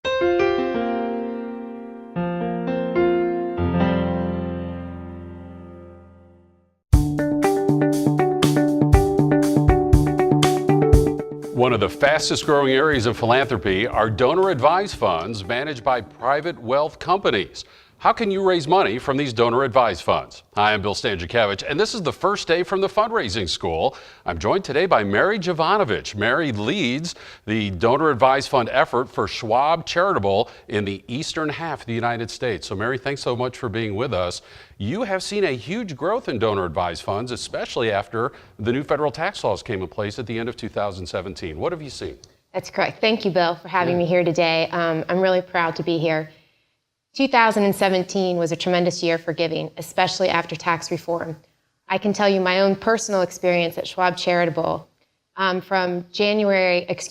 One of the fastest growing areas of philanthropy are donor advised funds managed by private wealth companies. How can you raise money from these donor advised funds? Hi, I'm Bill Stanczykiewicz, and this is the first day from the fundraising school. I'm joined today by Mary Jovanovich. Mary leads the donor advised fund effort for Schwab Charitable in the eastern half of the United States. So Mary, thanks so much for being with us. You have seen a huge growth in donor advised funds, especially after the new federal tax laws came in place at the end of 2017. What have you seen? That's correct. Thank you, Bill, for having me here today. I'm really proud to be here. 2017 was a tremendous year for giving, especially after tax reform. I can tell you my own personal experience at Schwab Charitable. From July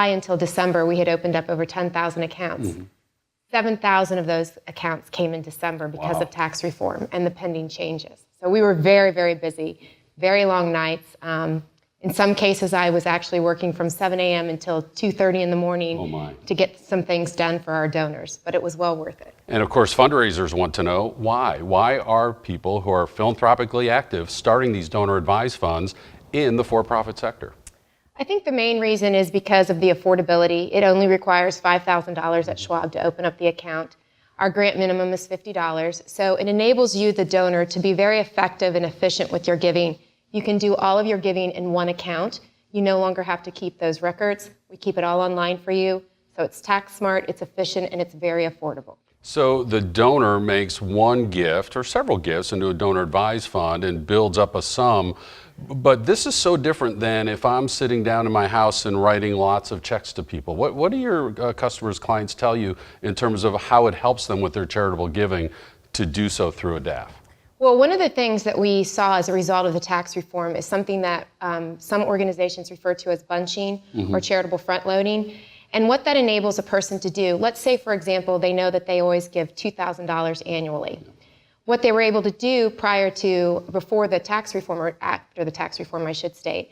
until December, we had opened up over 10,000 accounts. 7,000 of those accounts came in December because of tax reform and the pending changes. So we were very, very busy, very long nights. In some cases, I was actually working from 7 a.m. until 2:30 in the morning to get some things done for our donors, but it was well worth it. And of course, fundraisers want to know why. Why are people who are philanthropically active starting these donor advised funds in the for-profit sector? I think the main reason is because of the affordability. It only requires $5,000 at Schwab to open up the account. Our grant minimum is $50, so it enables you, the donor, to be very effective and efficient with your giving. You can do all of your giving in one account. You no longer have to keep those records. We keep it all online for you. So it's tax smart, it's efficient, and it's very affordable. So the donor makes one gift or several gifts into a donor advised fund and builds up a sum. But this is so different than if I'm sitting down in my house and writing lots of checks to people. What do your customers, clients tell you in terms of how it helps them with their charitable giving to do so through a DAF? Well, one of the things that we saw as a result of the tax reform is something that some organizations refer to as bunching or charitable front-loading. And what that enables a person to do, let's say, for example, they know that they always give $2,000 annually. What they were able to do before the tax reform, or after the tax reform, I should state,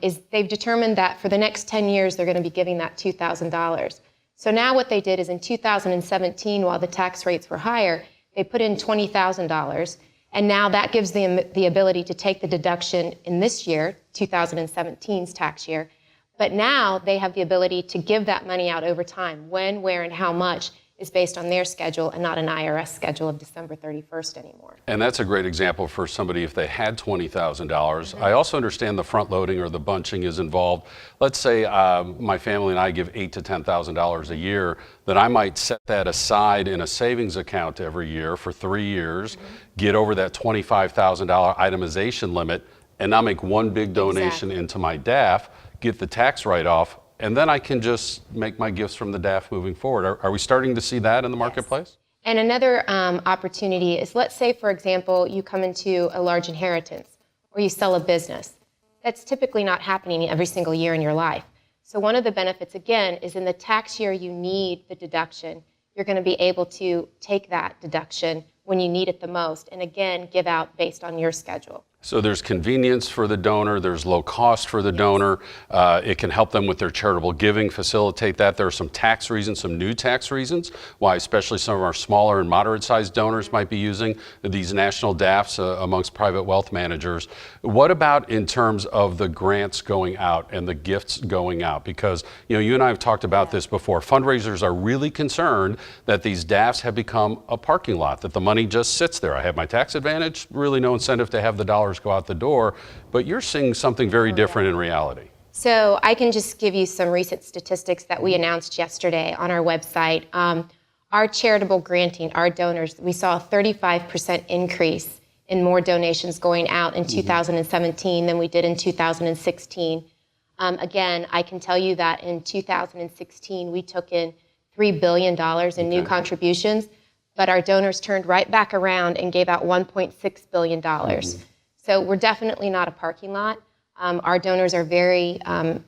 is they've determined that for the next 10 years, they're going to be giving that $2,000. So now what they did is in 2017, while the tax rates were higher, they put in $20,000, and now that gives them the ability to take the deduction in this year, 2017's tax year, but now they have the ability to give that money out over time. When, where, and how much is based on their schedule and not an IRS schedule of December 31st anymore. And that's a great example for somebody if they had $20,000. I also understand the front loading or the bunching is involved. Let's say my family and I give $8,000 to $10,000 a year, then I might set that aside in a savings account every year for 3 years, get over that $25,000 itemization limit, and now make one big donation into my DAF, get the tax write-off, and then I can just make my gifts from the DAF moving forward. Are we starting to see that in the marketplace? And another opportunity is, let's say, for example, you come into a large inheritance or you sell a business. That's typically not happening every single year in your life. So one of the benefits, again, is in the tax year you need the deduction. You're going to be able to take that deduction when you need it the most, and again, give out based on your schedule. So there's convenience for the donor, there's low cost for the donor, it can help them with their charitable giving, facilitate that. There are some tax reasons, some new tax reasons, why especially some of our smaller and moderate sized donors might be using these national DAFs amongst private wealth managers. What about in terms of the grants going out and the gifts going out? Because you and I have talked about this before. Fundraisers are really concerned that these DAFs have become a parking lot, that the money just sits there. I have my tax advantage, really no incentive to have the dollars go out the door, but you're seeing something very different in reality. So I can just give you some recent statistics that we announced yesterday on our website. Our charitable granting, our donors, we saw a 35% increase in more donations going out in 2017 than we did in 2016. Again, I can tell you that in 2016, we took in $3 billion in new contributions, but our donors turned right back around and gave out $1.6 billion. So we're definitely not a parking lot. Our donors are very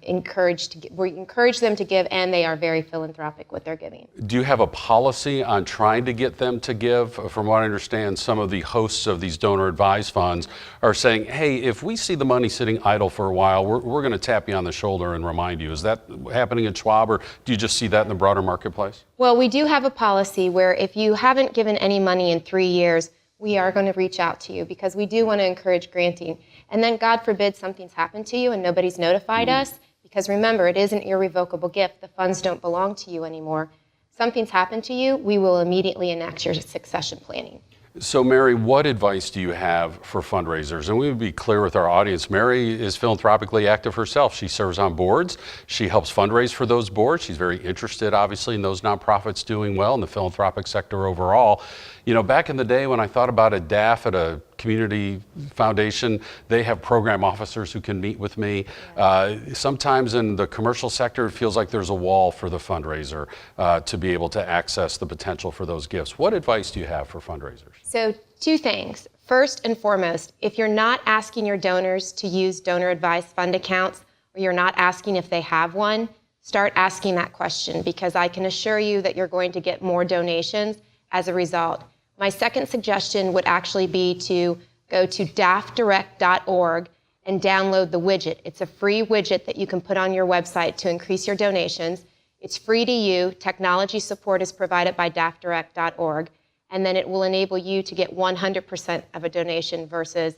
encouraged we encourage them to give, and they are very philanthropic with their giving. Do you have a policy on trying to get them to give? From what I understand, some of the hosts of these donor advised funds are saying, hey, if we see the money sitting idle for a while, we're going to tap you on the shoulder and remind you. Is that happening at Schwab, or do you just see that in the broader marketplace? Well, we do have a policy where if you haven't given any money in 3 years, we are going to reach out to you, because we do want to encourage granting. And then, God forbid, something's happened to you and nobody's notified us, because remember, it is an irrevocable gift. The funds don't belong to you anymore. Something's happened to you, we will immediately enact your succession planning. So, Mary, what advice do you have for fundraisers? And we would be clear with our audience, Mary is philanthropically active herself. She serves on boards. She helps fundraise for those boards. She's very interested, obviously, in those nonprofits doing well in the philanthropic sector overall. You know, back in the day when I thought about a DAF at a community foundation, they have program officers who can meet with me. Sometimes in the commercial sector, it feels like there's a wall for the fundraiser to be able to access the potential for those gifts. What advice do you have for fundraisers? So 2 things. First and foremost, if you're not asking your donors to use donor advised fund accounts, or you're not asking if they have one, start asking that question, because I can assure you that you're going to get more donations as a result. My second suggestion would actually be to go to dafdirect.org and download the widget. It's a free widget that you can put on your website to increase your donations. It's free to you. Technology support is provided by dafdirect.org, and then it will enable you to get 100% of a donation versus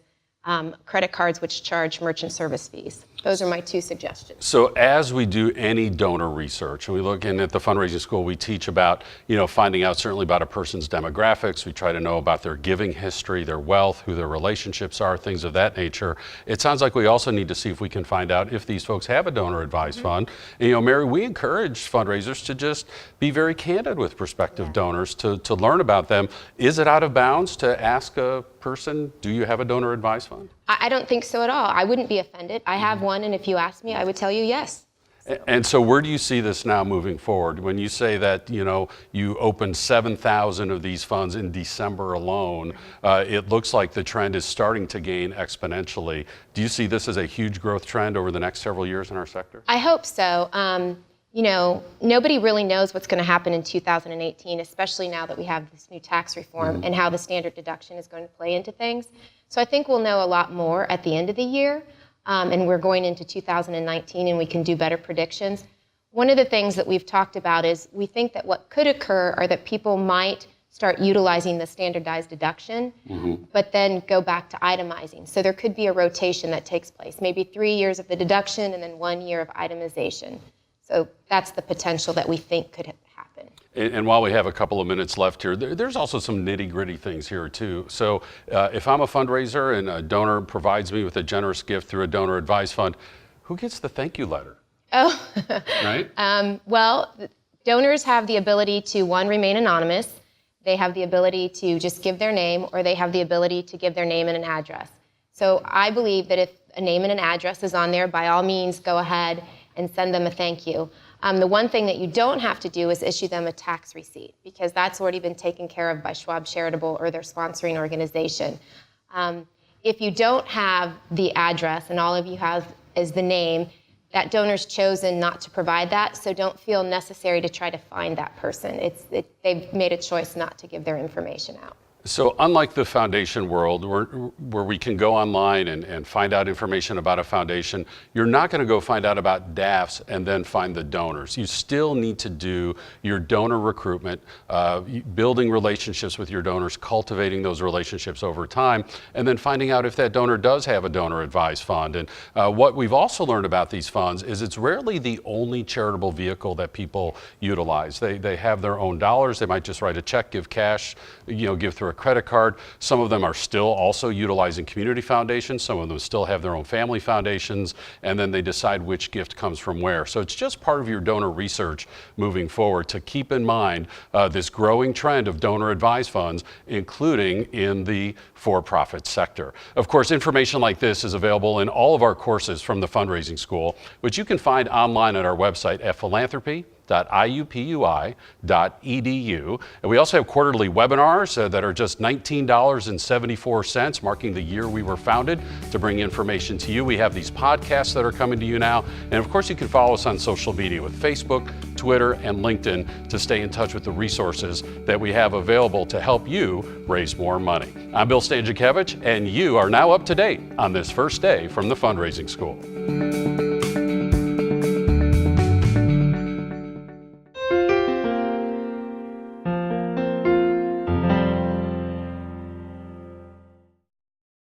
credit cards, which charge merchant service fees. Those are my 2 suggestions. So as we do any donor research, and we look in at the fundraising school, we teach about, finding out certainly about a person's demographics. We try to know about their giving history, their wealth, who their relationships are, things of that nature. It sounds like we also need to see if we can find out if these folks have a donor advised fund. And, Mary, we encourage fundraisers to just be very candid with prospective donors to learn about them. Is it out of bounds to ask a person, do you have a donor advised fund? I don't think so at all. I wouldn't be offended. I have one, and if you asked me, I would tell you yes. And so where do you see this now moving forward? When you say that, you opened 7,000 of these funds in December alone, it looks like the trend is starting to gain exponentially. Do you see this as a huge growth trend over the next several years in our sector? I hope so. Nobody really knows what's going to happen in 2018, especially now that we have this new tax reform and how the standard deduction is going to play into things. So I think we'll know a lot more at the end of the year, and we're going into 2019 and we can do better predictions. One of the things that we've talked about is we think that what could occur are that people might start utilizing the standardized deduction, but then go back to itemizing. So there could be a rotation that takes place, maybe 3 years of the deduction and then 1 year of itemization. So that's the potential that we think could happen. And while we have a couple of minutes left here, there's also some nitty-gritty things here too. So if I'm a fundraiser and a donor provides me with a generous gift through a donor advised fund, who gets the thank you letter? Oh, right? Well, donors have the ability to, 1, remain anonymous. They have the ability to just give their name, or they have the ability to give their name and an address. So I believe that if a name and an address is on there, by all means, go ahead and send them a thank you. The one thing that you don't have to do is issue them a tax receipt, because that's already been taken care of by Schwab Charitable or their sponsoring organization. If you don't have the address and all of you have is the name, that donor's chosen not to provide that, so don't feel necessary to try to find that person. They've made a choice not to give their information out. So unlike the foundation world where we can go online and find out information about a foundation, you're not going to go find out about DAFs and then find the donors. You still need to do your donor recruitment, building relationships with your donors, cultivating those relationships over time, and then finding out if that donor does have a donor advised fund. And what we've also learned about these funds is it's rarely the only charitable vehicle that people utilize. They have their own dollars. They might just write a check, give cash, give through a credit card. Some of them are still also utilizing community foundations. Some of them still have their own family foundations, and then they decide which gift comes from where. So it's just part of your donor research moving forward to keep in mind this growing trend of donor advised funds, including in the for-profit sector. Of course, information like this is available in all of our courses from the Fundraising School, which you can find online at our website at philanthropy.org. support.iupui.edu. And we also have quarterly webinars that are just $19.74, marking the year we were founded to bring information to you. We have these podcasts that are coming to you now. And of course, you can follow us on social media with Facebook, Twitter, and LinkedIn to stay in touch with the resources that we have available to help you raise more money. I'm Bill Stanczykiewicz, and you are now up to date on this first day from the Fundraising School.